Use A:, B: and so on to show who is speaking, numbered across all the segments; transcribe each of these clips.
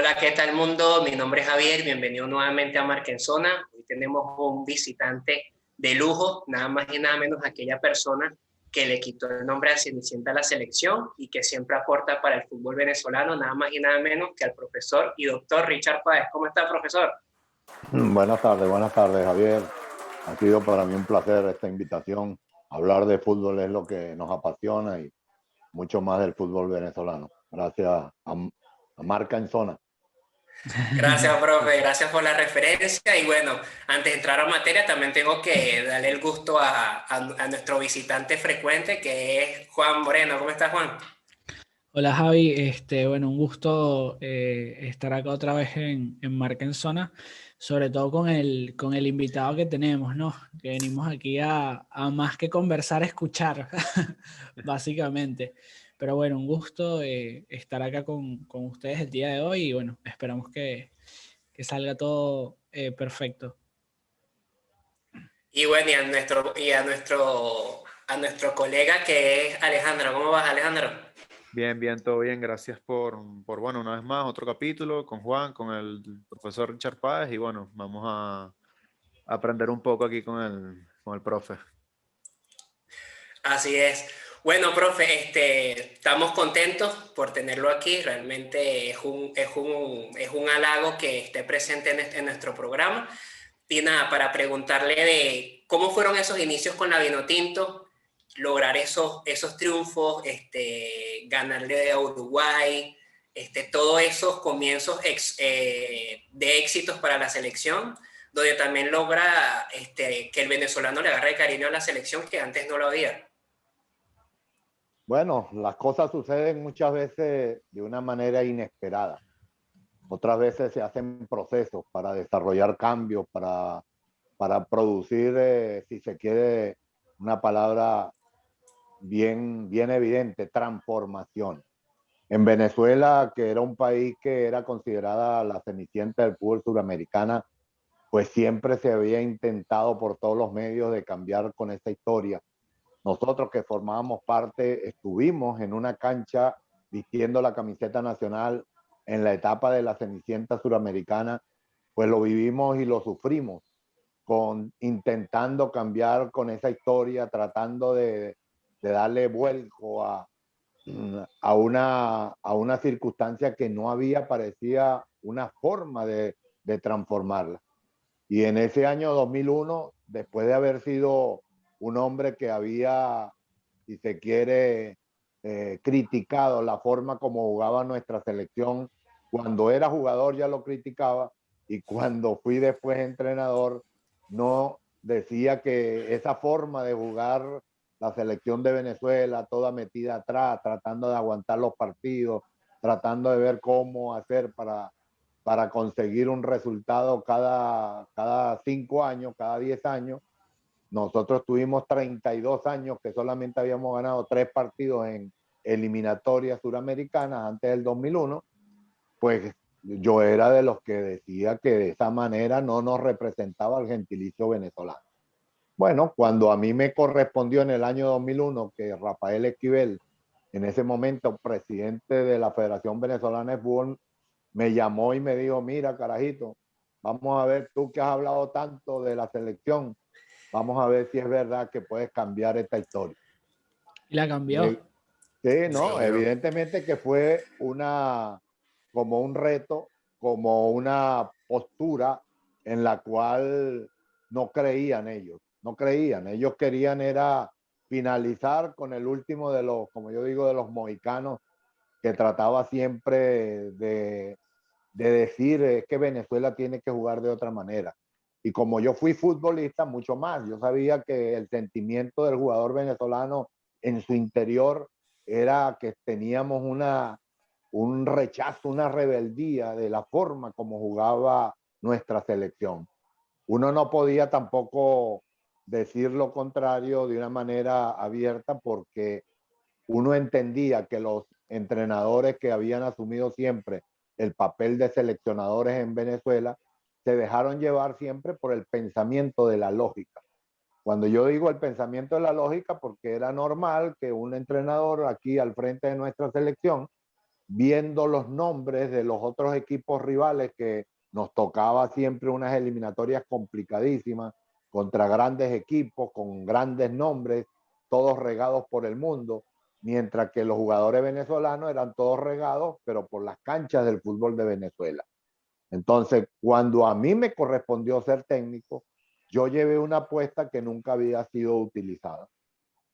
A: Hola, ¿qué tal mundo? Mi nombre es Javier, bienvenido nuevamente a Marca en Zona. Hoy tenemos un visitante de lujo, nada más y nada menos aquella persona que le quitó el nombre a Cenicienta a la selección y que siempre aporta para el fútbol venezolano, nada más y nada menos que al profesor y doctor Richard Páez. ¿Cómo está, profesor?
B: Buenas tardes, Javier. Ha sido para mí un placer esta invitación. Hablar de fútbol es lo que nos apasiona y mucho más del fútbol venezolano. Gracias a Marca en Zona.
A: Gracias, profe, gracias por la referencia. Y bueno, antes de entrar a materia, también tengo que darle el gusto a nuestro visitante frecuente, que es Juan Moreno. ¿Cómo estás, Juan?
C: Hola Javi, bueno, un gusto estar acá otra vez en Marca en Zona, sobre todo con el invitado que tenemos, ¿no? Que venimos aquí a más que conversar, a escuchar, básicamente. Pero bueno, un gusto estar acá con ustedes el día de hoy y bueno, esperamos que salga todo perfecto.
A: Y bueno, y a nuestro colega que es Alejandro. ¿Cómo vas, Alejandro?
D: Bien, bien, todo bien. Gracias bueno, una vez más, otro capítulo con Juan, con el profesor Richard Páez y bueno, vamos a aprender un poco aquí con el profe.
A: Así es. Bueno, profe, estamos contentos por tenerlo aquí. Realmente es un halago que esté presente en nuestro programa. Y nada, para preguntarle de cómo fueron esos inicios con la Vinotinto, lograr esos triunfos, ganarle a Uruguay, todos esos comienzos de éxitos para la selección, donde también logra que el venezolano le agarre cariño a la selección que antes no lo había.
B: Bueno, las cosas suceden muchas veces de una manera inesperada. Otras veces se hacen procesos para desarrollar cambios, para producir, si se quiere, una palabra bien evidente, transformación. En Venezuela, que era un país que era considerada la cenicienta del fútbol suramericana, pues siempre se había intentado por todos los medios de cambiar con esta historia. Nosotros que formábamos parte, estuvimos en una cancha vistiendo la camiseta nacional en la etapa de la cenicienta suramericana, pues lo vivimos y lo sufrimos, intentando cambiar con esa historia, tratando de darle vuelco a una circunstancia que no había, parecía una forma de transformarla. Y en ese año 2001, después de haber sido un hombre que había, si se quiere, criticado la forma como jugaba nuestra selección, cuando era jugador ya lo criticaba y cuando fui después entrenador, no decía que esa forma de jugar la selección de Venezuela, toda metida atrás, tratando de aguantar los partidos, tratando de ver cómo hacer para conseguir un resultado cada 5 años, cada 10 años. Nosotros tuvimos 32 años que solamente habíamos ganado 3 partidos en eliminatorias suramericanas antes del 2001, pues yo era de los que decía que de esa manera no nos representaba el gentilicio venezolano. Bueno, cuando a mí me correspondió en el año 2001 que Rafael Esquivel, en ese momento presidente de la Federación Venezolana de Fútbol, me llamó y me dijo, mira, carajito, vamos a ver, tú que has hablado tanto de la selección, vamos a ver si es verdad que puedes cambiar esta historia.
C: Y la cambió.
B: Sí, no,
A: Sí.
B: evidentemente que fue como un reto, como una postura en la cual no creían ellos, no creían, ellos querían era finalizar con el último de los, como yo digo, de los mohicanos, que trataba siempre de decir es que Venezuela tiene que jugar de otra manera. Y como yo fui futbolista, mucho más. Yo sabía que el sentimiento del jugador venezolano en su interior era que teníamos un rechazo, una rebeldía de la forma como jugaba nuestra selección. Uno no podía tampoco decir lo contrario de una manera abierta porque uno entendía que los entrenadores que habían asumido siempre el papel de seleccionadores en Venezuela se dejaron llevar siempre por el pensamiento de la lógica. Cuando yo digo el pensamiento de la lógica, porque era normal que un entrenador aquí al frente de nuestra selección viendo los nombres de los otros equipos rivales que nos tocaba siempre unas eliminatorias complicadísimas contra grandes equipos, con grandes nombres, todos regados por el mundo, mientras que los jugadores venezolanos eran todos regados, pero por las canchas del fútbol de Venezuela. Entonces, cuando a mí me correspondió ser técnico, yo llevé una apuesta que nunca había sido utilizada,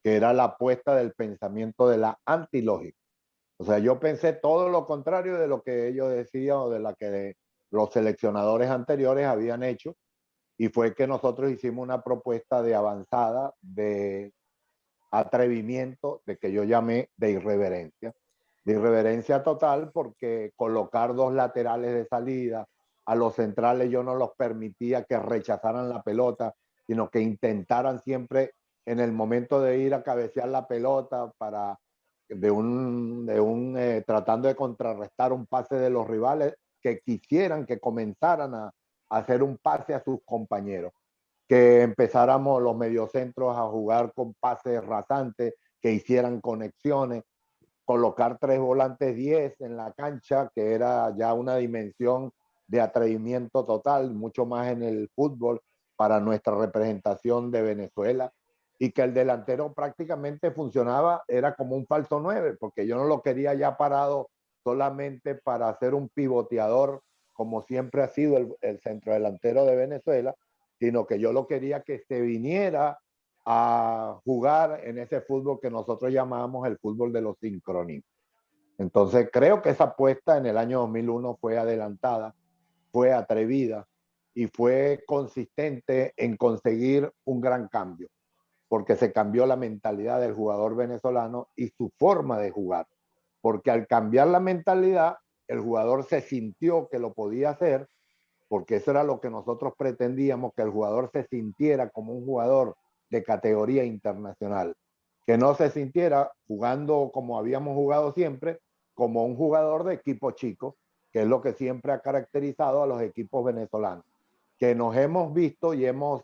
B: que era la apuesta del pensamiento de la antilógica. O sea, yo pensé todo lo contrario de lo que ellos decían o de la que los seleccionadores anteriores habían hecho, y fue que nosotros hicimos una propuesta de avanzada, de atrevimiento, de que yo llamé de irreverencia total, porque colocar dos laterales de salida, a los centrales yo no los permitía que rechazaran la pelota, sino que intentaran siempre en el momento de ir a cabecear la pelota para tratando de contrarrestar un pase de los rivales, que quisieran que comenzaran a hacer un pase a sus compañeros, que empezáramos los mediocentros a jugar con pases rasantes, que hicieran conexiones, colocar 3 volantes 10 en la cancha, que era ya una dimensión de atrevimiento total, mucho más en el fútbol para nuestra representación de Venezuela, y que el delantero prácticamente funcionaba, era como un falso 9, porque yo no lo quería ya parado solamente para ser un pivoteador, como siempre ha sido el centrodelantero de Venezuela, sino que yo lo quería que se viniera a jugar en ese fútbol que nosotros llamamos el fútbol de los sincronismos. Entonces creo que esa apuesta en el año 2001 fue adelantada, fue atrevida y fue consistente en conseguir un gran cambio, porque se cambió la mentalidad del jugador venezolano y su forma de jugar, porque al cambiar la mentalidad, el jugador se sintió que lo podía hacer, porque eso era lo que nosotros pretendíamos, que el jugador se sintiera como un jugador de categoría internacional, que no se sintiera jugando como habíamos jugado siempre, como un jugador de equipo chico, que es lo que siempre ha caracterizado a los equipos venezolanos, que nos hemos visto y hemos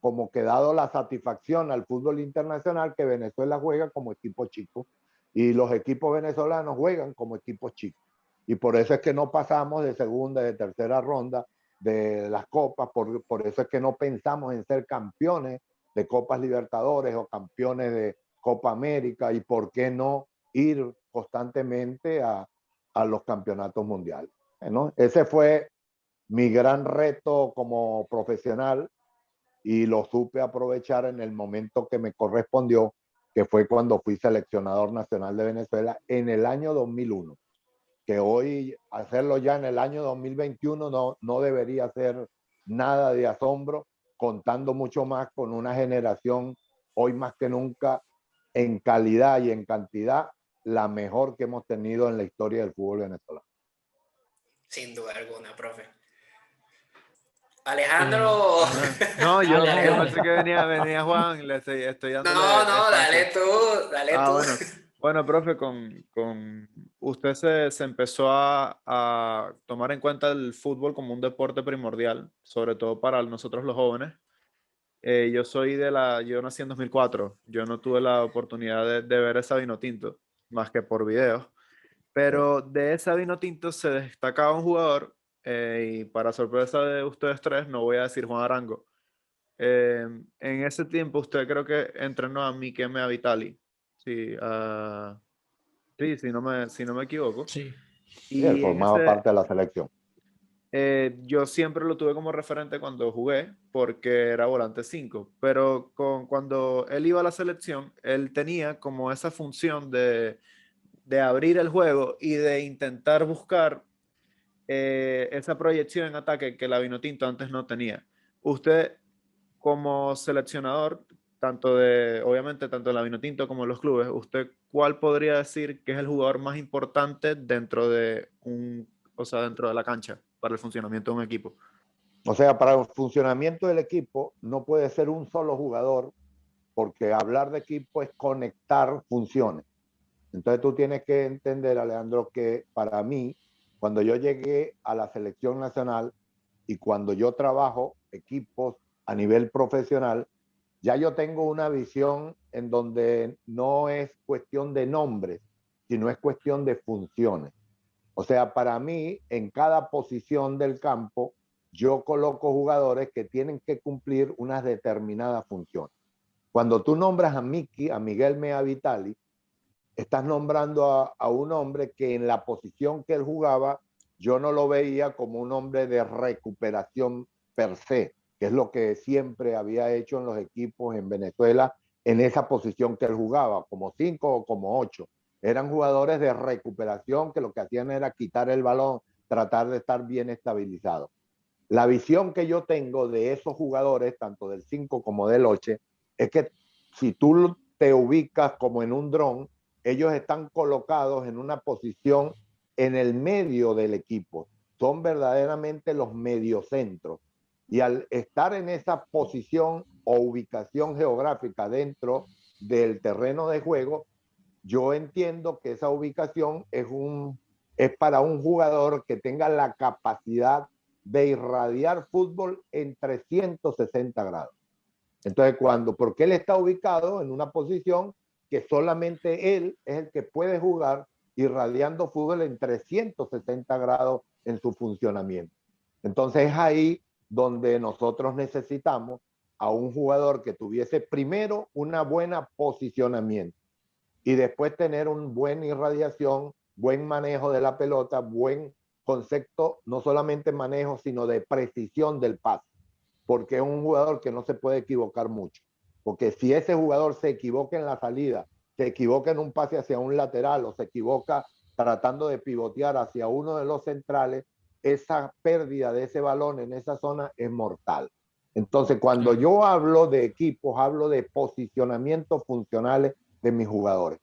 B: como que dado la satisfacción al fútbol internacional que Venezuela juega como equipo chico y los equipos venezolanos juegan como equipos chicos. Y por eso es que no pasamos de segunda, de tercera ronda de las copas, por eso es que no pensamos en ser campeones de Copas Libertadores o campeones de Copa América, y por qué no ir constantemente a los campeonatos mundiales. ¿No? Ese fue mi gran reto como profesional, y lo supe aprovechar en el momento que me correspondió, que fue cuando fui seleccionador nacional de Venezuela en el año 2001, que hoy hacerlo ya en el año 2021 no debería ser nada de asombro, contando mucho más con una generación hoy más que nunca en calidad y en cantidad la mejor que hemos tenido en la historia del fútbol venezolano.
A: Sin duda alguna, profe. Alejandro.
D: No, yo
C: dale.
D: pensé que venía Juan, estoy dándole
A: No,
D: espacio.
A: dale tú.
D: Bueno, profe, con usted se empezó a tomar en cuenta el fútbol como un deporte primordial, sobre todo para nosotros los jóvenes. Yo nací en 2004, yo no tuve la oportunidad de ver esa Vinotinto, más que por videos, pero de esa Vinotinto se destacaba un jugador, y para sorpresa de ustedes tres, no voy a decir Juan Arango. En ese tiempo usted creo que entrenó a Miquel Vitali, sí, sí, si no me equivoco.
C: Sí.
B: Y él
D: Y en
B: formaba parte de la selección.
D: yo siempre lo tuve como referente cuando jugué, porque era volante 5, pero cuando él iba a la selección, él tenía como esa función de abrir el juego y de intentar buscar esa proyección en ataque que la Vinotinto antes no tenía. Usted, como seleccionador, obviamente, tanto en la Vinotinto como en los clubes, ¿usted cuál podría decir que es el jugador más importante dentro de dentro de la cancha para el funcionamiento de un equipo?
B: O sea, para el funcionamiento del equipo no puede ser un solo jugador, porque hablar de equipo es conectar funciones. Entonces tú tienes que entender, Alejandro, que para mí, cuando yo llegué a la selección nacional y cuando yo trabajo equipos a nivel profesional, ya yo tengo una visión en donde no es cuestión de nombres, sino es cuestión de funciones. O sea, para mí, en cada posición del campo, yo coloco jugadores que tienen que cumplir unas determinadas funciones. Cuando tú nombras a Miki, a Miguel Mea Vitali, estás nombrando a un hombre que en la posición que él jugaba, yo no lo veía como un hombre de recuperación per se, que es lo que siempre había hecho en los equipos en Venezuela, en esa posición que él jugaba, como 5 o como 8. Eran jugadores de recuperación que lo que hacían era quitar el balón, tratar de estar bien estabilizado. La visión que yo tengo de esos jugadores, tanto del 5 como del 8, es que si tú te ubicas como en un dron, ellos están colocados en una posición en el medio del equipo. Son verdaderamente los mediocentros. Y al estar en esa posición o ubicación geográfica dentro del terreno de juego, yo entiendo que esa ubicación es para un jugador que tenga la capacidad de irradiar fútbol en 360 grados. Entonces, porque él está ubicado en una posición que solamente él es el que puede jugar irradiando fútbol en 360 grados en su funcionamiento. Entonces es ahí donde nosotros necesitamos a un jugador que tuviese primero una buena posicionamiento y después tener un buen irradiación, buen manejo de la pelota, buen concepto, no solamente manejo, sino de precisión del pase, porque es un jugador que no se puede equivocar mucho, porque si ese jugador se equivoca en la salida, se equivoca en un pase hacia un lateral o se equivoca tratando de pivotear hacia uno de los centrales, esa pérdida de ese balón en esa zona es mortal. Entonces, cuando yo hablo de equipos, hablo de posicionamientos funcionales de mis jugadores.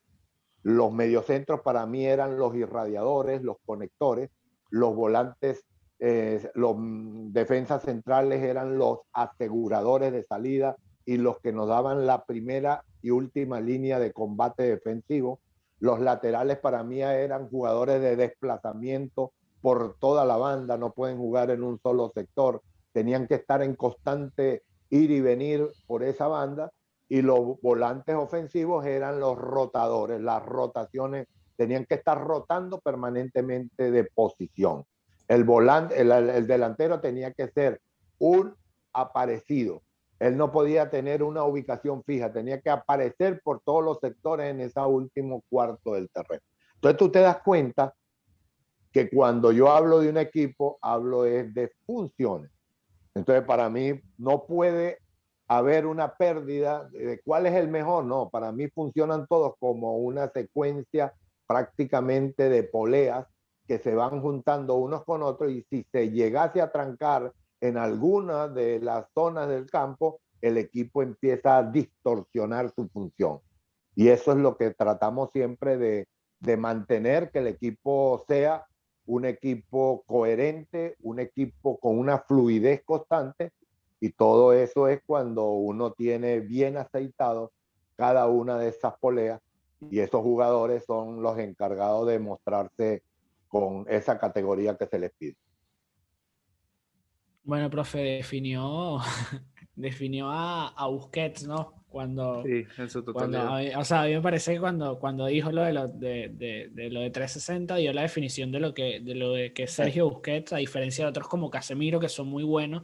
B: Los mediocentros para mí eran los irradiadores, los conectores, los volantes, los defensas centrales eran los aseguradores de salida y los que nos daban la primera y última línea de combate defensivo. Los laterales para mí eran jugadores de desplazamiento por toda la banda, no pueden jugar en un solo sector, tenían que estar en constante ir y venir por esa banda, y los volantes ofensivos eran los rotadores, las rotaciones, tenían que estar rotando permanentemente de posición. El delantero tenía que ser un aparecido, él no podía tener una ubicación fija, tenía que aparecer por todos los sectores en ese último cuarto del terreno. Entonces tú te das cuenta que cuando yo hablo de un equipo, hablo de funciones. Entonces, para mí no puede haber una pérdida de cuál es el mejor. No, para mí funcionan todos como una secuencia prácticamente de poleas que se van juntando unos con otros, y si se llegase a trancar en alguna de las zonas del campo, el equipo empieza a distorsionar su función. Y eso es lo que tratamos siempre de mantener, que el equipo sea un equipo coherente, un equipo con una fluidez constante, y todo eso es cuando uno tiene bien aceitado cada una de esas poleas, y esos jugadores son los encargados de mostrarse con esa categoría que se les pide.
C: Bueno, profe, definió a Busquets, ¿no?
D: Sí, en su totalidad.
C: O sea, a mí me parece que cuando dijo lo de lo de 360, dio la definición de lo que es Sergio Busquets, a diferencia de otros como Casemiro, que son muy buenos,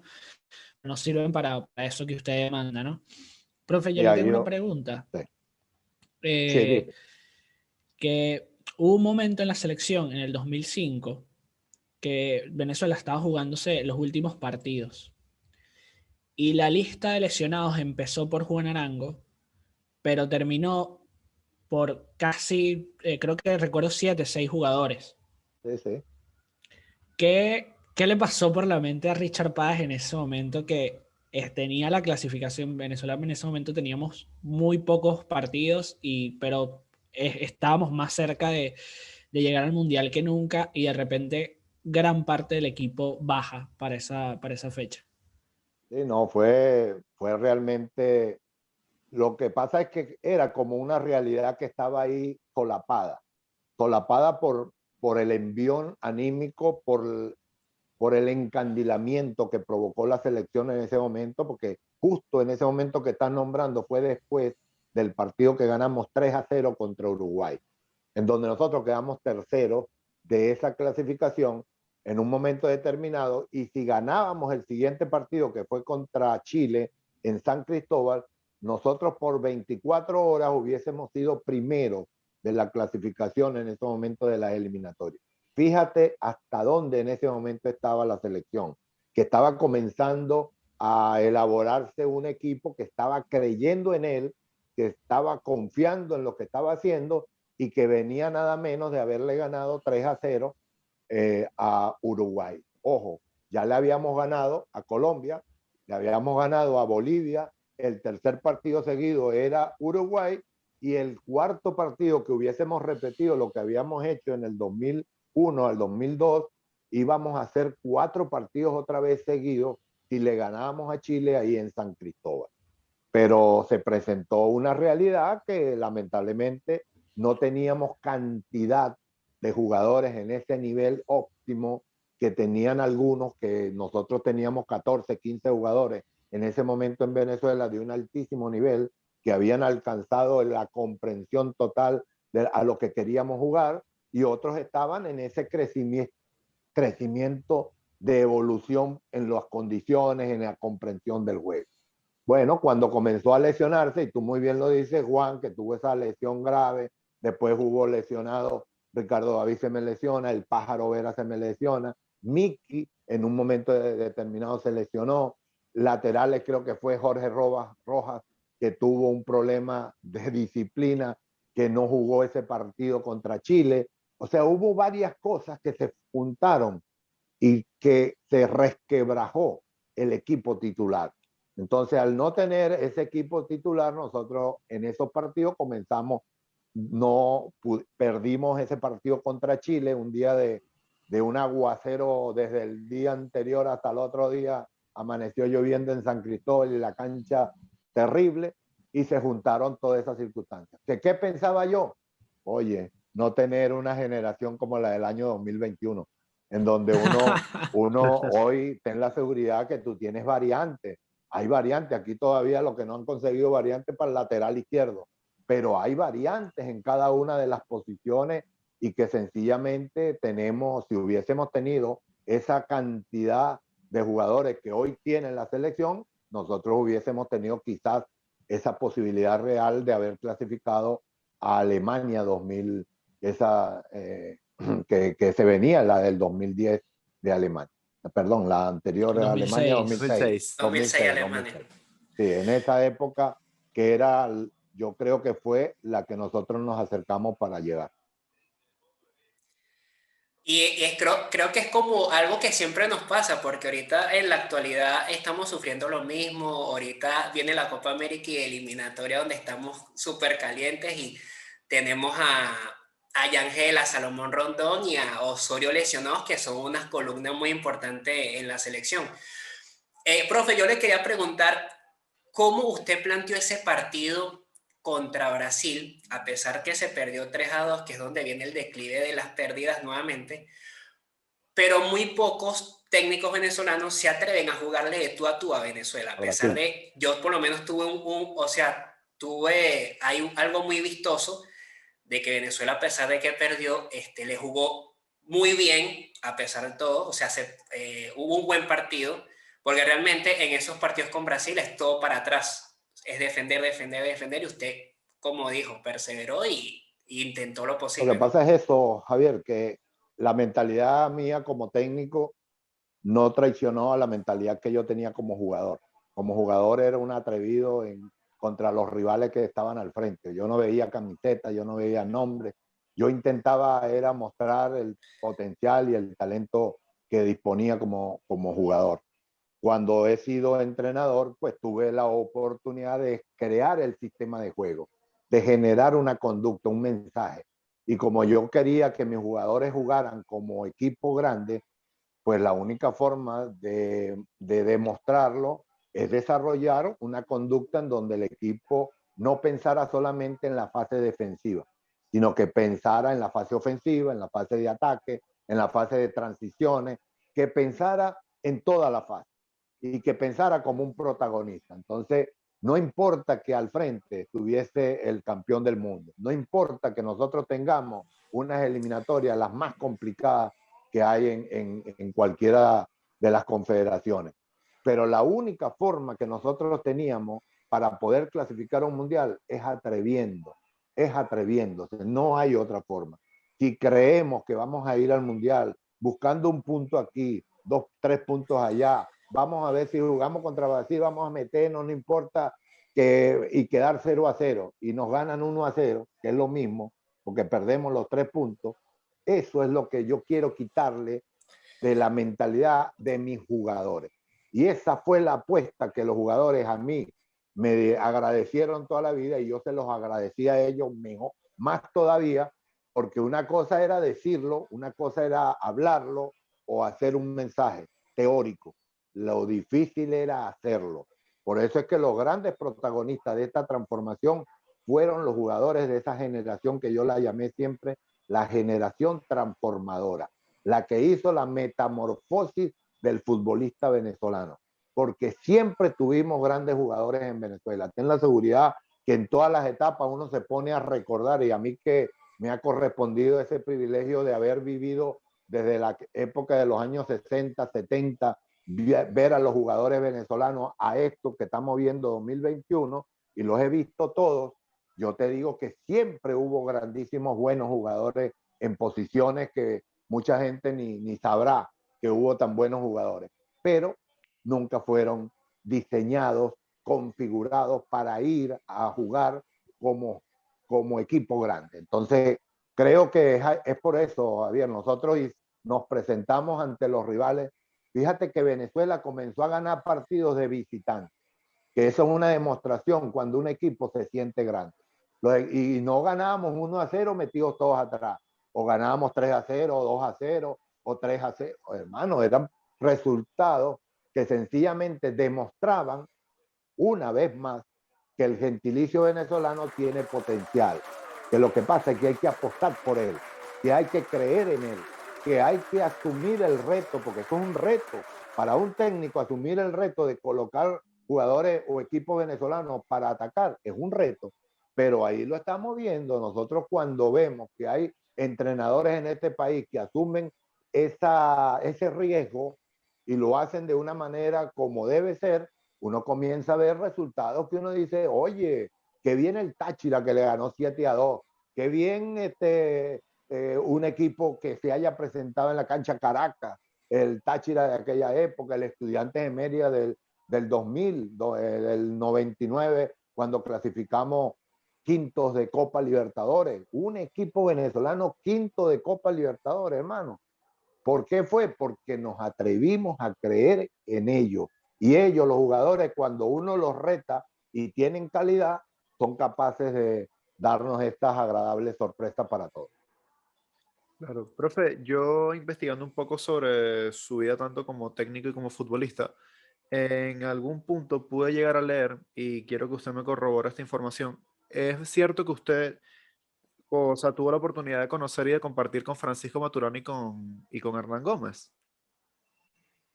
C: no sirven para eso que usted demanda, ¿no? Profe, yo le tengo una pregunta.
B: Sí.
C: Sí. Que hubo un momento en la selección, en el 2005, que Venezuela estaba jugándose los últimos partidos. Y la lista de lesionados empezó por Juan Arango, pero terminó por casi, creo que recuerdo 7, 6 jugadores.
B: Sí, sí.
C: ¿Qué le pasó por la mente a Richard Páez en ese momento que tenía la clasificación? Venezuela en ese momento teníamos muy pocos partidos, pero estábamos más cerca de llegar al Mundial que nunca, y de repente gran parte del equipo baja para esa fecha.
B: Sí, no, fue realmente. Lo que pasa es que era como una realidad que estaba ahí solapada por el envión anímico, por el encandilamiento que provocó la selección en ese momento, porque justo en ese momento que están nombrando fue después del partido que ganamos 3-0 contra Uruguay, en donde nosotros quedamos terceros de esa clasificación en un momento determinado, y si ganábamos el siguiente partido, que fue contra Chile en San Cristóbal, nosotros por 24 horas hubiésemos sido primeros de la clasificación en ese momento de la eliminatoria. Fíjate hasta dónde en ese momento estaba la selección, que estaba comenzando a elaborarse un equipo que estaba creyendo en él, que estaba confiando en lo que estaba haciendo y que venía nada menos de haberle ganado 3-0 a Uruguay. Ojo, ya le habíamos ganado a Colombia, le habíamos ganado a Bolivia, el tercer partido seguido era Uruguay, y el cuarto partido que hubiésemos repetido lo que habíamos hecho en el 2001 al 2002, íbamos a hacer 4 partidos otra vez seguidos si le ganábamos a Chile ahí en San Cristóbal. Pero se presentó una realidad que lamentablemente no teníamos cantidad de jugadores en ese nivel óptimo que tenían algunos, que nosotros teníamos 14, 15 jugadores en ese momento en Venezuela de un altísimo nivel, que habían alcanzado la comprensión total a lo que queríamos jugar, y otros estaban en ese crecimiento de evolución en las condiciones, en la comprensión del juego. Bueno, cuando comenzó a lesionarse, y tú muy bien lo dices, Juan, que tuvo esa lesión grave, después hubo lesionado, Ricardo David se me lesiona, el Pájaro Vera se me lesiona, Miki en un momento determinado se lesionó, laterales creo que fue Jorge Rojas, que tuvo un problema de disciplina, que no jugó ese partido contra Chile. O sea, hubo varias cosas que se juntaron y que se resquebrajó el equipo titular. Entonces, al no tener ese equipo titular, nosotros en esos partidos comenzamos, perdimos ese partido contra Chile, un día de un aguacero desde el día anterior hasta el otro día, amaneció lloviendo en San Cristóbal y la cancha terrible, y se juntaron todas esas circunstancias. ¿Qué pensaba yo? Oye, no tener una generación como la del año 2021, en donde uno hoy ten la seguridad que tú tienes variantes. Hay variantes, aquí todavía lo que no han conseguido variantes para el lateral izquierdo, pero hay variantes en cada una de las posiciones, y que sencillamente tenemos, si hubiésemos tenido esa cantidad de jugadores que hoy tiene la selección, nosotros hubiésemos tenido quizás esa posibilidad real de haber clasificado a Alemania 2000, esa que se venía, la del 2010 de Alemania. Perdón, la anterior era Alemania 2006.
A: 2006 Alemania.
B: 2006. Sí, en esa época que era, yo creo que fue la que nosotros nos acercamos para llegar.
A: Creo que es como algo que siempre nos pasa, porque ahorita en la actualidad estamos sufriendo lo mismo. Ahorita viene la Copa América y eliminatoria donde estamos súper calientes y tenemos a Yangel, a Salomón Rondón y a Osorio lesionados, que son unas columnas muy importantes en la selección. Profe, yo le quería preguntar, ¿cómo usted planteó ese partido contra Brasil, a pesar que se perdió 3-2, que es donde viene el declive de las pérdidas nuevamente? Pero muy pocos técnicos venezolanos se atreven a jugarle de tú a tú a Venezuela, a pesar de, yo por lo menos tuve algo muy vistoso de que Venezuela, a pesar de que perdió, le jugó muy bien, a pesar de todo. O sea, hubo un buen partido, porque realmente en esos partidos con Brasil es todo para atrás, es defender, defender, defender, y usted, como dijo, perseveró y intentó lo
B: Lo
A: posible,
B: que
A: ¿no?
B: pasa es eso, Javier, que la mentalidad mía como técnico no traicionó a la mentalidad que yo tenía como jugador. Como jugador era un atrevido contra los rivales que estaban al frente. Yo no veía camiseta, yo no veía nombre. Yo intentaba era mostrar el potencial y el talento que disponía como jugador. Cuando he sido entrenador, pues tuve la oportunidad de crear el sistema de juego, de generar una conducta, un mensaje. Y como yo quería que mis jugadores jugaran como equipo grande, pues la única forma de demostrarlo es desarrollar una conducta en donde el equipo no pensara solamente en la fase defensiva, sino que pensara en la fase ofensiva, en la fase de ataque, en la fase de transiciones, que pensara en toda la fase y que pensara como un protagonista. Entonces, No importa que al frente estuviese el campeón del mundo, no importa que nosotros tengamos unas eliminatorias las más complicadas que hay en cualquiera de las confederaciones. Pero la única forma que nosotros teníamos para poder clasificar a un mundial es atreviéndose, no hay otra forma. Si creemos que vamos a ir al mundial buscando un punto aquí, 2, 3 puntos allá, vamos a ver si jugamos contra Brasil, vamos a meternos, no importa, y quedar 0-0 y nos ganan 1-0, que es lo mismo, porque perdemos los 3 puntos, eso es lo que yo quiero quitarle de la mentalidad de mis jugadores. Y esa fue la apuesta que los jugadores a mí me agradecieron toda la vida y yo se los agradecí a ellos mejor, más todavía, porque una cosa era decirlo, una cosa era hablarlo o hacer un mensaje teórico. Lo difícil era hacerlo. Por eso es que los grandes protagonistas de esta transformación fueron los jugadores de esa generación que yo la llamé siempre la generación transformadora, la que hizo la metamorfosis del futbolista venezolano, porque siempre tuvimos grandes jugadores en Venezuela. Ten la seguridad que en todas las etapas uno se pone a recordar, y a mí que me ha correspondido ese privilegio de haber vivido desde la época de los años 60, 70, ver a los jugadores venezolanos a esto que estamos viendo 2021, y los he visto todos. Yo te digo que siempre hubo grandísimos buenos jugadores en posiciones que mucha gente ni sabrá que hubo tan buenos jugadores, pero nunca fueron diseñados, configurados para ir a jugar como equipo grande. Entonces, creo que es por eso, Javier, nosotros nos presentamos ante los rivales. Fíjate que Venezuela comenzó a ganar partidos de visitantes, que eso es una demostración cuando un equipo se siente grande. Y no ganábamos 1-0 metidos todos atrás, o ganábamos 3-0, o 2-0, o 3-0. Hermano, eran resultados que sencillamente demostraban una vez más que el gentilicio venezolano tiene potencial, que lo que pasa es que hay que apostar por él, que hay que creer en él, que hay que asumir el reto, porque eso es un reto para un técnico, asumir el reto de colocar jugadores o equipos venezolanos para atacar, es un reto, pero ahí lo estamos viendo. Nosotros cuando vemos que hay entrenadores en este país que asumen ese riesgo y lo hacen de una manera como debe ser, uno comienza a ver resultados que uno dice, oye, qué bien el Táchira que le ganó 7-2, qué bien un equipo que se haya presentado en la cancha Caracas, el Táchira de aquella época, el Estudiantes de Mérida del 2000, del 99, cuando clasificamos quintos de Copa Libertadores, un equipo venezolano quinto de Copa Libertadores, hermano. ¿Por qué fue? Porque nos atrevimos a creer en ellos. Y ellos, los jugadores, cuando uno los reta y tienen calidad, son capaces de darnos estas agradables sorpresas para todos.
D: Claro, profe, yo investigando un poco sobre su vida tanto como técnico y como futbolista, en algún punto pude llegar a leer, y quiero que usted me corrobore esta información. ¿Es cierto que usted, o sea, tuvo la oportunidad de conocer y de compartir con Francisco Maturana y con Hernán Gómez?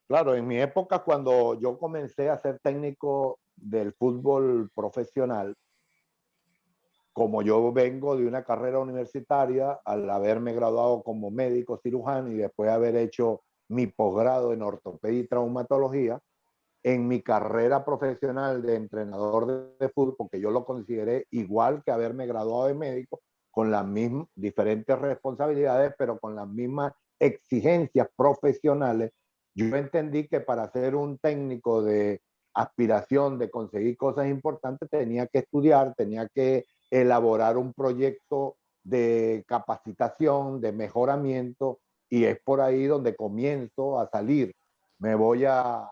B: Claro, en mi época, cuando yo comencé a ser técnico del fútbol profesional, como yo vengo de una carrera universitaria, al haberme graduado como médico cirujano y después haber hecho mi posgrado en ortopedia y traumatología, en mi carrera profesional de entrenador de fútbol, porque yo lo consideré igual que haberme graduado de médico, con las mismas diferentes responsabilidades, pero con las mismas exigencias profesionales, yo entendí que para ser un técnico de aspiración, de conseguir cosas importantes, tenía que estudiar, tenía que elaborar un proyecto de capacitación, de mejoramiento, y es por ahí donde comienzo a salir. Me voy a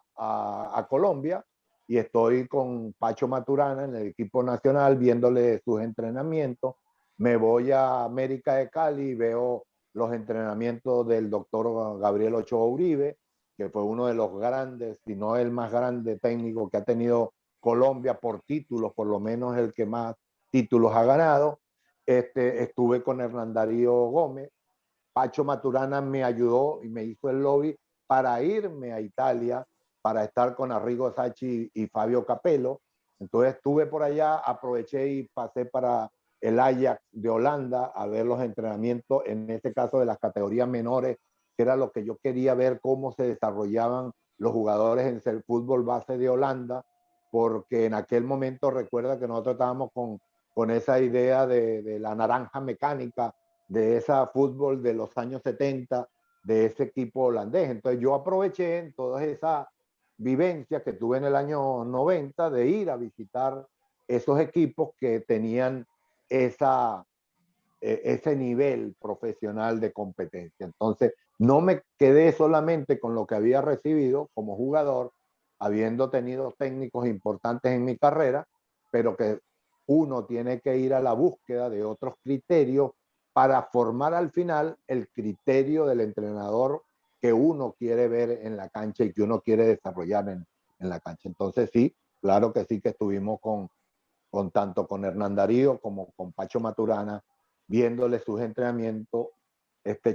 B: Colombia y estoy con Pacho Maturana en el equipo nacional viéndole sus entrenamientos. Me voy a América de Cali y veo los entrenamientos del doctor Gabriel Ochoa Uribe, que fue uno de los grandes, si no el más grande técnico que ha tenido Colombia por títulos, por lo menos el que más títulos ha ganado. Estuve con Hernán Darío Gómez. Pacho Maturana me ayudó y me hizo el lobby para irme a Italia, para estar con Arrigo Sacchi y Fabio Capello, Entonces estuve por allá, aproveché y pasé para el Ajax de Holanda a ver los entrenamientos, en este caso de las categorías menores, que era lo que yo quería ver, cómo se desarrollaban los jugadores en el fútbol base de Holanda, porque en aquel momento recuerda que nosotros estábamos con esa idea de la naranja mecánica, de ese fútbol de los años 70, de ese equipo holandés. Entonces yo aproveché en todas esas vivencias que tuve en el año 90 de ir a visitar esos equipos que tenían esa, ese nivel profesional de competencia. Entonces, no me quedé solamente con lo que había recibido como jugador, habiendo tenido técnicos importantes en mi carrera, pero que uno tiene que ir a la búsqueda de otros criterios para formar al final el criterio del entrenador que uno quiere ver en la cancha y que uno quiere desarrollar en la cancha. Entonces sí, claro que sí que estuvimos con tanto con Hernán Darío como con Pacho Maturana, viéndole sus entrenamientos,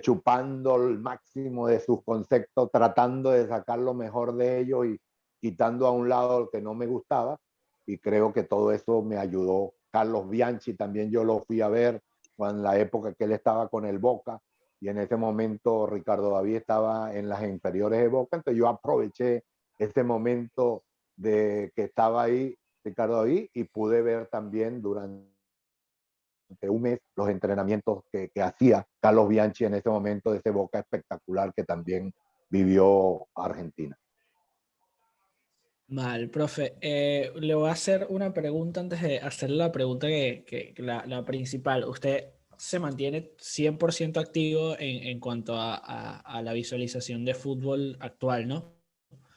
B: chupando el máximo de sus conceptos, tratando de sacar lo mejor de ellos y quitando a un lado lo que no me gustaba. Y creo que todo eso me ayudó. Carlos Bianchi también yo lo fui a ver en la época que él estaba con el Boca y en ese momento Ricardo David estaba en las inferiores de Boca, entonces yo aproveché ese momento de que estaba ahí Ricardo David y pude ver también durante un mes los entrenamientos que hacía Carlos Bianchi en ese momento de ese Boca espectacular que también vivió Argentina.
C: Mal, profe. Le voy a hacer una pregunta antes de hacerle la pregunta que la principal. ¿Usted se mantiene 100% activo en cuanto a la visualización de fútbol actual, no?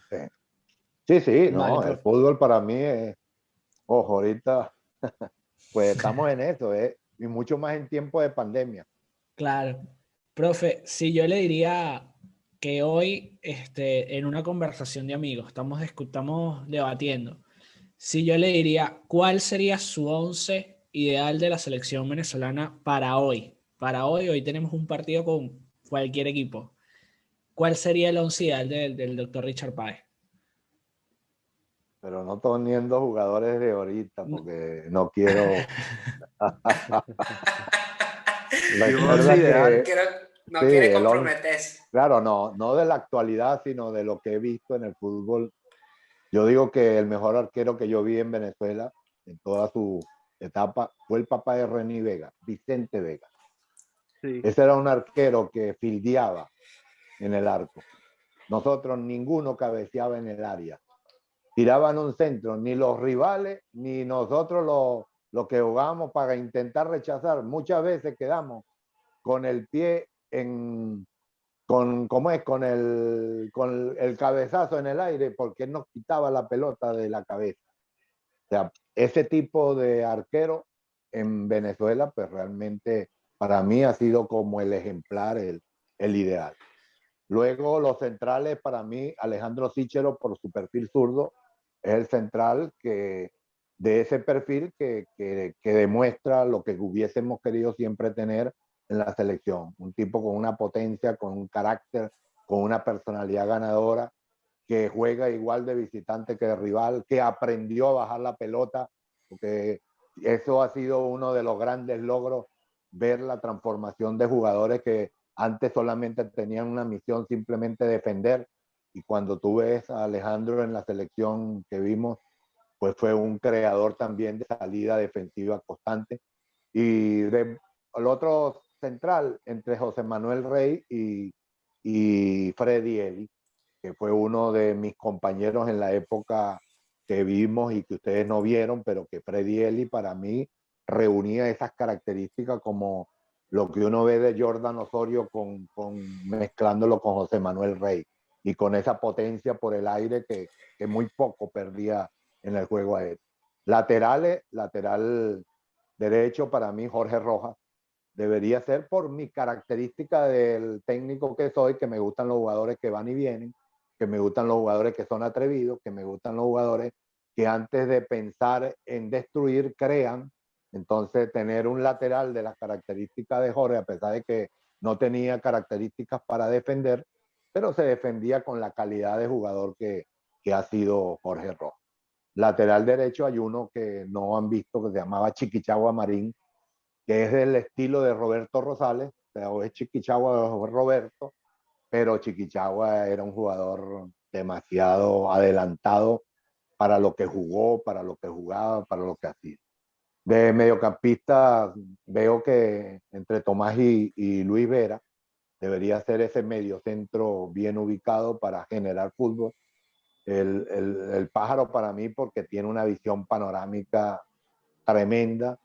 B: Sí, sí, sí,
C: Vale,
B: no, el
C: profe.
B: fútbol para mí es, ojo, ahorita pues estamos en eso, y mucho más en tiempo de pandemia.
C: Claro. Profe, si yo le diría que hoy, en una conversación de amigos, estamos debatiendo, si yo le diría cuál sería su once ideal de la selección venezolana para hoy. Para hoy, hoy tenemos un partido con cualquier equipo. ¿Cuál sería el once ideal del doctor Richard Páez?
B: Pero no poniendo jugadores de ahorita
C: No.
B: porque no quiero.
D: Y un once
B: Recuerda
D: ideal.
B: que
A: Quiero,
B: sí,
A: no quiere comprometerse.
B: claro, no, no de la actualidad, sino de lo que he visto en el fútbol. Yo digo que el mejor arquero que yo vi en Venezuela en toda su etapa fue el papá de René Vega, Vicente Vega.
D: Sí.
B: Ese era un arquero que fildeaba en el arco. Nosotros ninguno cabeceaba en el área. Tiraban un centro, ni los rivales, ni nosotros los que jugábamos para intentar rechazar. Muchas veces quedamos con el pie ¿cómo es? Con el cabezazo en el aire porque nos quitaba la pelota de la cabeza. O sea, ese tipo de arquero en Venezuela, pues realmente para mí ha sido como el ejemplar, el ideal. Luego los centrales, para mí, Alejandro Sichero por su perfil zurdo, es el central de ese perfil que demuestra lo que hubiésemos querido siempre tener en la selección. Un tipo con una potencia, con un carácter, con una personalidad ganadora, que juega igual de visitante que de rival, que aprendió a bajar la pelota, porque eso ha sido uno de los grandes logros, ver la transformación de jugadores que antes solamente tenían una misión simplemente defender, y cuando tú ves a Alejandro en la selección que vimos, pues fue un creador también de salida defensiva constante. Y el otro central entre José Manuel Rey y Freddy Eli, que fue uno de mis compañeros en la época que vimos y que ustedes no vieron, pero que Freddy Eli para mí reunía esas características como lo que uno ve de Jordan Osorio mezclándolo con José Manuel Rey y con esa potencia por el aire que muy poco perdía en el juego aéreo. Lateral derecho para mí Jorge Rojas debería ser por mi característica del técnico que soy, que me gustan los jugadores que van y vienen, que me gustan los jugadores que son atrevidos, que me gustan los jugadores que antes de pensar en destruir, crean. Entonces, tener un lateral de las características de Jorge, a pesar de que no tenía características para defender, pero se defendía con la calidad de jugador que ha sido Jorge Rojas. Lateral derecho hay uno que no han visto que se llamaba Chiquichagua Marín, que es del estilo de Roberto Rosales, o sea, o es Chiquichagua o es Roberto, pero Chiquichagua era un jugador demasiado adelantado para lo que jugó, para lo que jugaba, para lo que hacía. De mediocampista veo que entre Tomás y Luis Vera debería ser ese mediocentro bien ubicado para generar fútbol. El Pájaro para mí porque tiene una visión panorámica tremenda,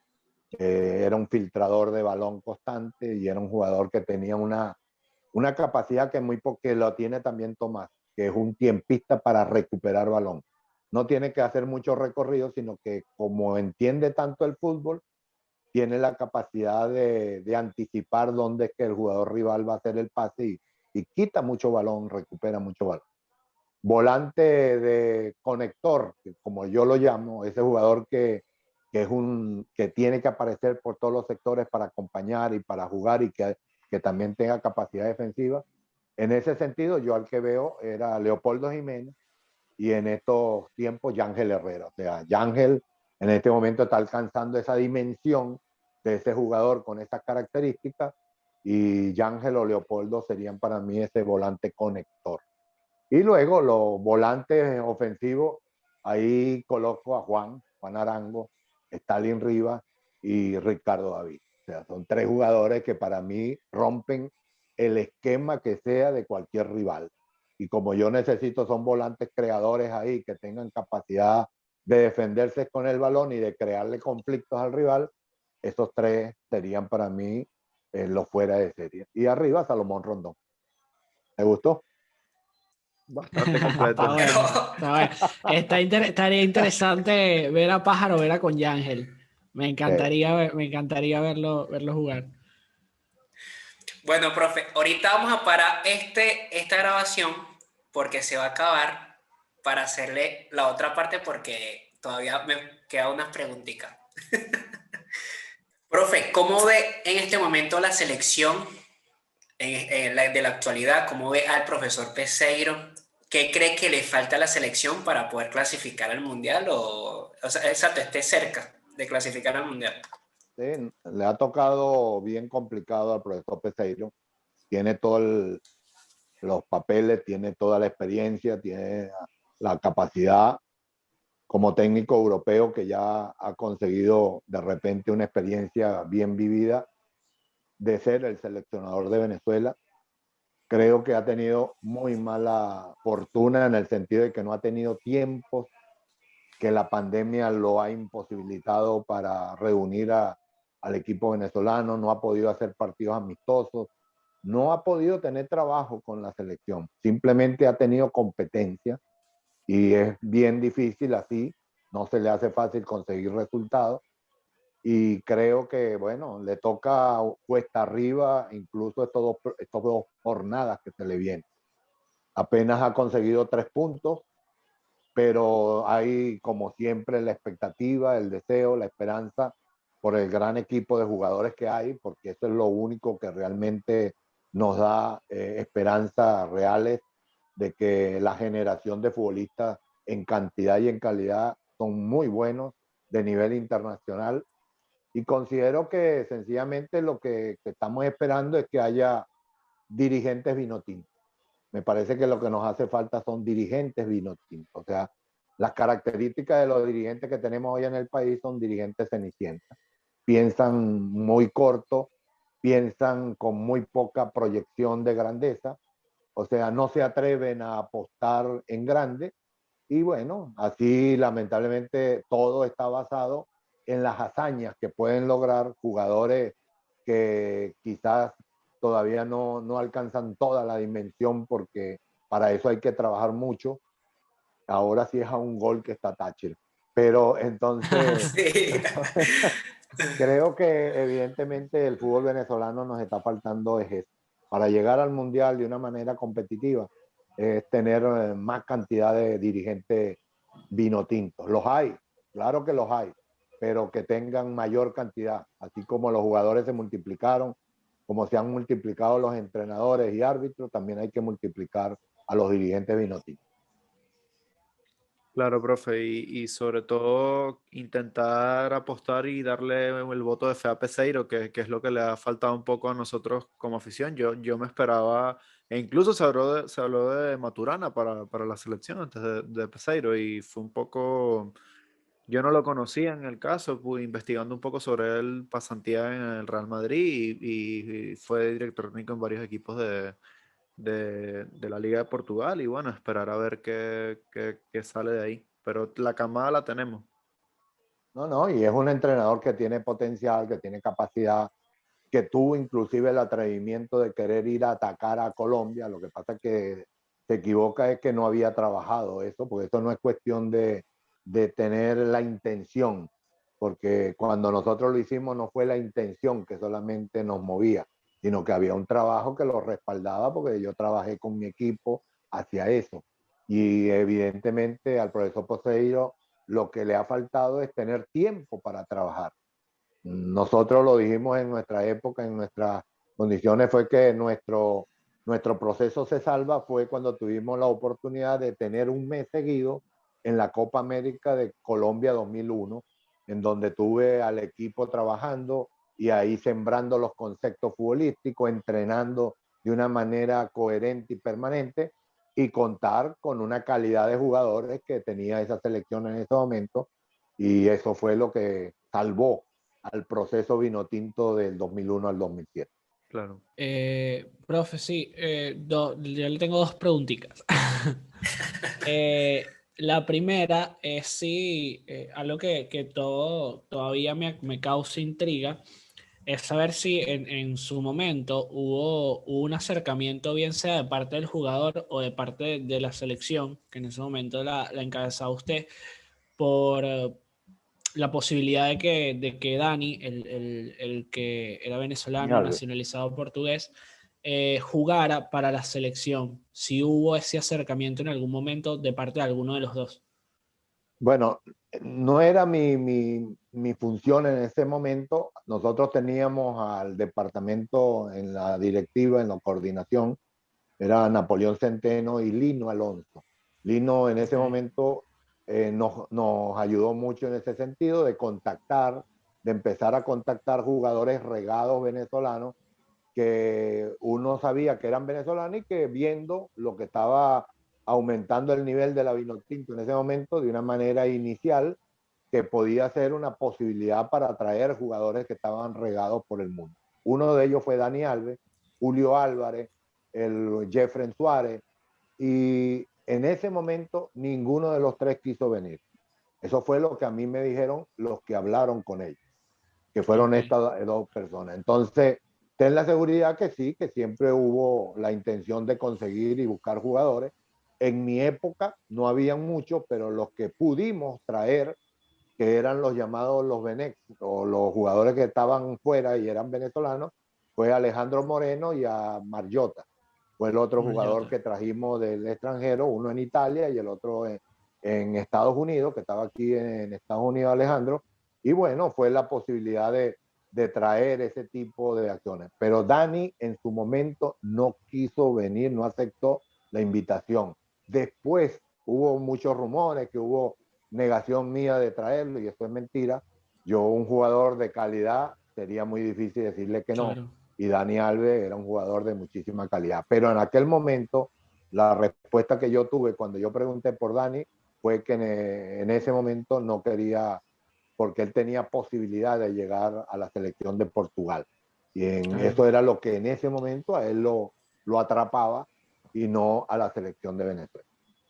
B: era un filtrador de balón constante y era un jugador que tenía una capacidad que muy porque lo tiene también Tomás, que es un tiempista para recuperar balón. No tiene que hacer mucho recorrido, sino que como entiende tanto el fútbol, tiene la capacidad de anticipar dónde es que el jugador rival va a hacer el pase y quita mucho balón, recupera mucho balón. Volante de conector, como yo lo llamo, ese jugador que tiene que aparecer por todos los sectores para acompañar y para jugar y que también tenga capacidad defensiva. En ese sentido, yo al que veo era Leopoldo Jiménez y en estos tiempos Yángel Herrera. O sea, Yángel en este momento está alcanzando esa dimensión de ese jugador con esas características y Yángel o Leopoldo serían para mí ese volante conector. Y luego los volantes ofensivos, ahí coloco a Juan Arango, Stalin Rivas y Ricardo David. O sea, son tres jugadores que para mí rompen el esquema que sea de cualquier rival. Y como yo necesito, son volantes creadores ahí que tengan capacidad de defenderse con el balón y de crearle conflictos al rival, esos tres serían para mí los fuera de serie. Y arriba, Salomón Rondón. ¿Te gustó?
D: Bastante completo.
C: Está bueno, está bueno. Estaría interesante ver a Pájaro, ver a con Yángel. Me encantaría verlo jugar.
A: Bueno, profe, ahorita vamos a parar esta grabación porque se va a acabar para hacerle la otra parte porque todavía me quedan unas preguntitas. Profe, ¿cómo ve en este momento la selección de la actualidad? ¿Cómo ve al profesor Peseiro? ¿Qué cree que le falta a la selección para poder clasificar al Mundial? O sea, exacto, esté cerca de clasificar al Mundial.
B: Sí, le ha tocado bien complicado al profesor Peseiro. Tiene todos los papeles, tiene toda la experiencia, tiene la capacidad como técnico europeo que ya ha conseguido de repente una experiencia bien vivida de ser el seleccionador de Venezuela. Creo que ha tenido muy mala fortuna en el sentido de que no ha tenido tiempos, que la pandemia lo ha imposibilitado para reunir al equipo venezolano, no ha podido hacer partidos amistosos, no ha podido tener trabajo con la selección, simplemente ha tenido competencia y es bien difícil así, no se le hace fácil conseguir resultados y creo que, bueno, le toca cuesta arriba incluso estos dos jornadas que se le vienen. Apenas ha conseguido 3 puntos, pero hay como siempre la expectativa, el deseo, la esperanza por el gran equipo de jugadores que hay, porque eso es lo único que realmente nos da esperanzas reales de que la generación de futbolistas en cantidad y en calidad son muy buenos de nivel internacional y considero que sencillamente lo que estamos esperando es que haya dirigentes vinotintos. Me parece que lo que nos hace falta son dirigentes vinotintos. O sea, las características de los dirigentes que tenemos hoy en el país son dirigentes cenicientas. Piensan muy corto, piensan con muy poca proyección de grandeza, o sea, no se atreven a apostar en grande y bueno, así lamentablemente todo está basado en las hazañas que pueden lograr jugadores que quizás todavía no alcanzan toda la dimensión porque para eso hay que trabajar mucho. Ahora sí es a un gol que está Thatcher. Pero entonces
A: Sí.
B: creo que evidentemente el fútbol venezolano nos está faltando es eso. Para llegar al mundial de una manera competitiva es tener más cantidad de dirigentes vinotintos. Los hay, claro que los hay, pero que tengan mayor cantidad, así como los jugadores se multiplicaron, como se han multiplicado los entrenadores y árbitros, también hay que multiplicar a los dirigentes vinotintos.
D: Claro, profe, y sobre todo intentar apostar y darle el voto de fe a Peseiro, que es lo que le ha faltado un poco a nosotros como afición. Yo me esperaba, e incluso se habló de Maturana para la selección antes de Peseiro, y fue un poco, yo no lo conocía en el caso, pude investigando un poco sobre él, pasantía en el Real Madrid y fue director técnico en varios equipos de la Liga de Portugal y bueno, esperar a ver qué sale de ahí. Pero la camada la tenemos.
B: No, no, y es un entrenador que tiene potencial, que tiene capacidad, que tuvo inclusive el atrevimiento de querer ir a atacar a Colombia. Lo que pasa es que se equivoca es que no había trabajado eso, porque eso no es cuestión de tener la intención, porque cuando nosotros lo hicimos no fue la intención que solamente nos movía, sino que había un trabajo que lo respaldaba, porque yo trabajé con mi equipo hacia eso. Y evidentemente al profesor Poseiro lo que le ha faltado es tener tiempo para trabajar. Nosotros lo dijimos en nuestra época, en nuestras condiciones, fue que nuestro proceso se salva fue cuando tuvimos la oportunidad de tener un mes seguido en la Copa América de Colombia 2001, en donde tuve al equipo trabajando y ahí sembrando los conceptos futbolísticos, entrenando de una manera coherente y permanente y contar con una calidad de jugadores que tenía esa selección en ese momento y eso fue lo que salvó al proceso vinotinto del 2001 al 2007.
D: Claro.
C: Profe, sí, yo le tengo dos preguntitas. La primera es si algo que todavía me causa intriga es saber si en su momento hubo un acercamiento, bien sea de parte del jugador o de parte de la selección, que en ese momento la encabezaba usted, por la posibilidad de que Dani, el que era venezolano,
B: Genial.
C: nacionalizado portugués, jugara para la selección, si hubo ese acercamiento en algún momento de parte de alguno de los dos.
B: Bueno, no era mi función en ese momento. Nosotros teníamos al departamento en la directiva, en la coordinación, era Napoleón Centeno y Lino Alonso. Lino en ese
C: Okay.
B: momento nos ayudó mucho en ese sentido de contactar, de empezar a contactar jugadores regados venezolanos que uno sabía que eran venezolanos y que viendo lo que estaba aumentando el nivel de la Vinotinto en ese momento de una manera inicial, que podía ser una posibilidad para atraer jugadores que estaban regados por el mundo. Uno de ellos fue Dani Alves, Julio Álvarez, el Jeffrey Suárez, y en ese momento ninguno de los tres quiso venir. Eso fue lo que a mí me dijeron los que hablaron con ellos, que fueron
C: Ok.
B: estas dos personas. Entonces, ten la seguridad que sí, que siempre hubo la intención de conseguir y buscar jugadores. En mi época no habían muchos, pero los que pudimos traer, que eran los llamados los Venex, o los jugadores que estaban fuera y eran venezolanos, fue Alejandro Moreno y a Marjota. Fue el otro jugador
C: Marjota.
B: que trajimos del extranjero, uno en Italia y el otro en Estados Unidos, que estaba aquí en Estados Unidos Alejandro. Y bueno, fue la posibilidad de traer ese tipo de acciones. Pero Dani en su momento no quiso venir, no aceptó la invitación. Después hubo muchos rumores que hubo negación mía de traerlo y eso es mentira. Yo, un jugador de calidad, sería muy difícil decirle que no.
C: Claro.
B: Y Dani Alves era un jugador de muchísima calidad. Pero en aquel momento, la respuesta que yo tuve cuando yo pregunté por Dani fue que en ese momento no quería, porque él tenía posibilidad de llegar a la selección de Portugal. Y
C: Claro.
B: eso era lo que en ese momento a él lo atrapaba y no a la selección de Venezuela.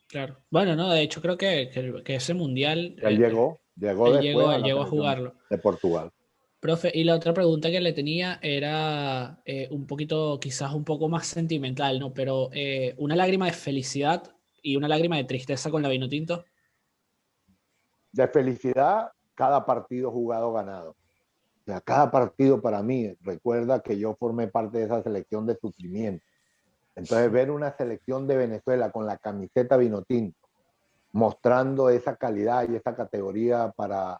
C: Claro. Bueno, no, de hecho creo que ese mundial
B: Él llegó
C: él
B: después
C: llegó,
B: a
C: él
B: la
C: llegó a
B: selección
C: jugarlo.
B: de Portugal.
C: Profe, y la otra pregunta que le tenía era un poquito, quizás un poco más sentimental, ¿no? Pero una lágrima de felicidad y una lágrima de tristeza con la Vinotinto.
B: De felicidad, cada partido jugado ganado. O sea, cada partido para mí, recuerda que yo formé parte de esa selección de sufrimiento. Entonces, ver una selección de Venezuela con la camiseta Vinotinto, mostrando esa calidad y esa categoría para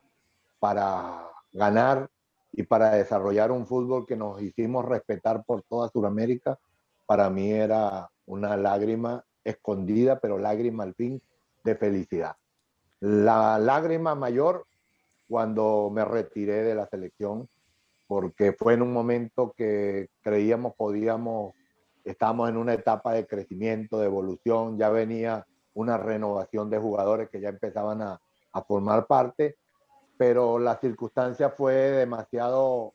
B: ganar y para desarrollar un fútbol que nos hicimos respetar por toda Sudamérica, para mí era una lágrima escondida, pero lágrima al fin de felicidad. La lágrima mayor cuando me retiré de la selección, porque fue en un momento que creíamos estábamos en una etapa de crecimiento, de evolución, ya venía una renovación de jugadores que ya empezaban a formar parte, pero la circunstancia fue demasiado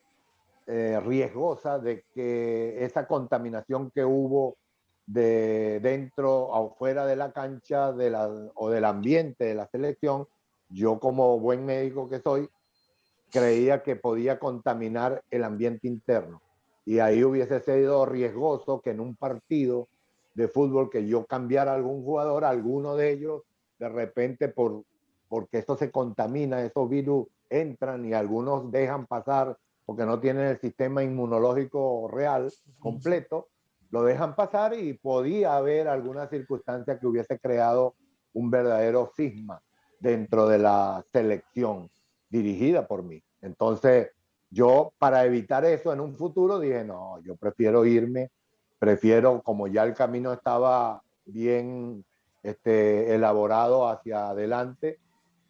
B: riesgosa de que esa contaminación que hubo de dentro o fuera de la cancha o del ambiente de la selección, yo como buen médico que soy, creía que podía contaminar el ambiente interno. Y ahí hubiese sido riesgoso que en un partido de fútbol que yo cambiara a algún jugador, alguno de ellos, de repente porque esto se contamina, esos virus entran y algunos dejan pasar porque no tienen el sistema inmunológico real, completo, lo dejan pasar y podía haber alguna circunstancia que hubiese creado un verdadero cisma dentro de la selección dirigida por mí. Entonces, yo para evitar eso en un futuro dije, no, yo prefiero irme, prefiero, como ya el camino estaba bien elaborado hacia adelante,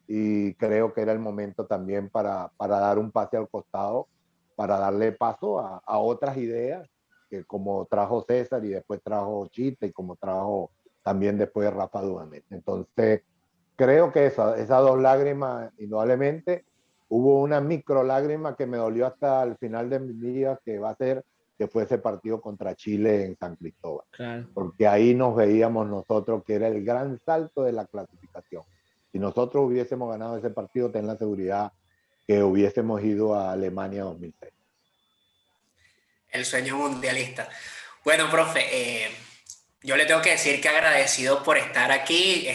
B: y creo que era el momento también para dar un pase al costado, para darle paso a otras ideas, que como trajo César y después trajo Chita y como trajo también después Rafa Dudamel. Entonces, creo que esas dos lágrimas, indudablemente, hubo una micro lágrima que me dolió hasta el final de mis días, que va a ser que fue ese partido contra Chile en San Cristóbal.
C: Claro.
B: Porque ahí nos veíamos nosotros que era el gran salto de la clasificación. Si nosotros hubiésemos ganado ese partido, ten la seguridad que hubiésemos ido a Alemania 2006.
A: El sueño mundialista. Bueno, profe, yo le tengo que decir que agradecido por estar aquí,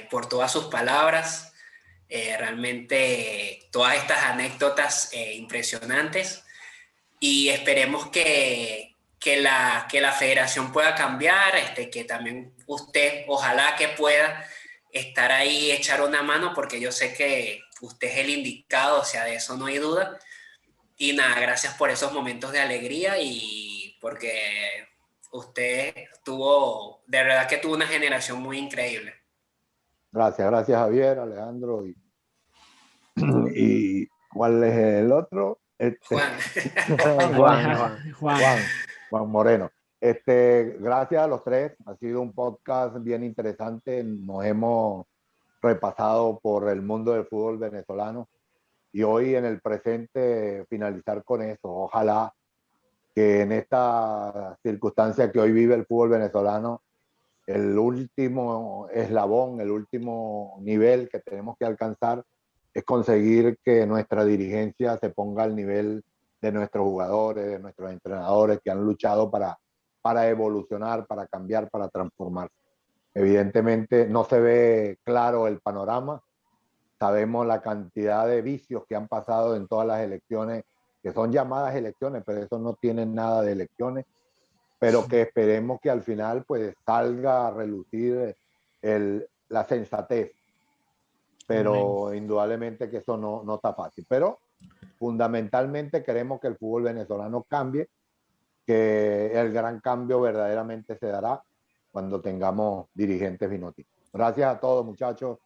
A: por todas sus palabras, realmente todas estas anécdotas impresionantes, y esperemos que la federación pueda cambiar, que también usted, ojalá que pueda estar ahí, echar una mano, porque yo sé que usted es el indicado, o sea, de eso no hay duda. Y nada, gracias por esos momentos de alegría y porque usted tuvo, de verdad que tuvo una generación muy increíble.
B: Gracias Javier, Alejandro. ¿Y cuál es el otro?
A: Juan.
B: Juan Moreno. Gracias a los tres. Ha sido un podcast bien interesante. Nos hemos repasado por el mundo del fútbol venezolano y hoy en el presente finalizar con eso. Ojalá que en esta circunstancia que hoy vive el fútbol venezolano, el último eslabón, el último nivel que tenemos que alcanzar es conseguir que nuestra dirigencia se ponga al nivel de nuestros jugadores, de nuestros entrenadores que han luchado para evolucionar, para cambiar, para transformarse. Evidentemente no se ve claro el panorama. Sabemos la cantidad de vicios que han pasado en todas las elecciones, que son llamadas elecciones, pero eso no tiene nada de elecciones, pero que esperemos que al final pues salga a relucir la sensatez, pero indudablemente que eso no está fácil. Pero fundamentalmente queremos que el fútbol venezolano cambie, que el gran cambio verdaderamente se dará cuando tengamos dirigentes vinotintos. Gracias a todos, muchachos,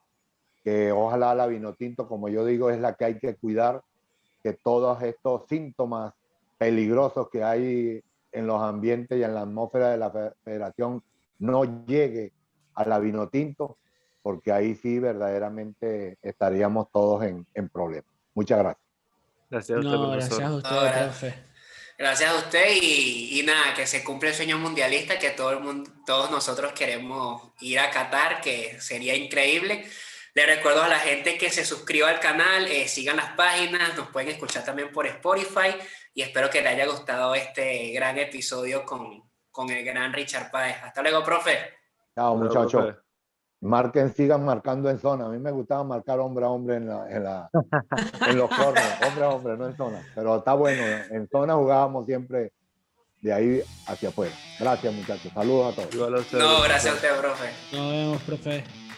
B: que ojalá la vinotinto, como yo digo, es la que hay que cuidar, que todos estos síntomas peligrosos que hay en los ambientes y en la atmósfera de la federación no llegue a la vinotinto, porque ahí sí verdaderamente estaríamos todos en problemas. Muchas gracias.
D: Gracias a usted, profesor.
C: Gracias a usted,
A: No,
C: profe.
A: Gracias a usted y nada, que se cumpla el sueño mundialista, que todo el mundo, todos nosotros queremos ir a Qatar, que sería increíble. Le recuerdo a la gente que se suscriba al canal, sigan las páginas, nos pueden escuchar también por Spotify y espero que le haya gustado este gran episodio con el gran Richard Páez. Hasta luego, profe.
B: Chao,
D: Hola,
B: muchachos.
D: profe.
B: Marquen, sigan marcando en zona. A mí me gustaba marcar hombre a hombre en los corners, hombre a hombre, no en zona. Pero está bueno, en zona jugábamos siempre de ahí hacia afuera. Gracias, muchachos. Saludos a todos.
D: Igual a usted,
A: No,
D: profesor.
A: gracias a usted, profe.
C: Nos vemos, profe.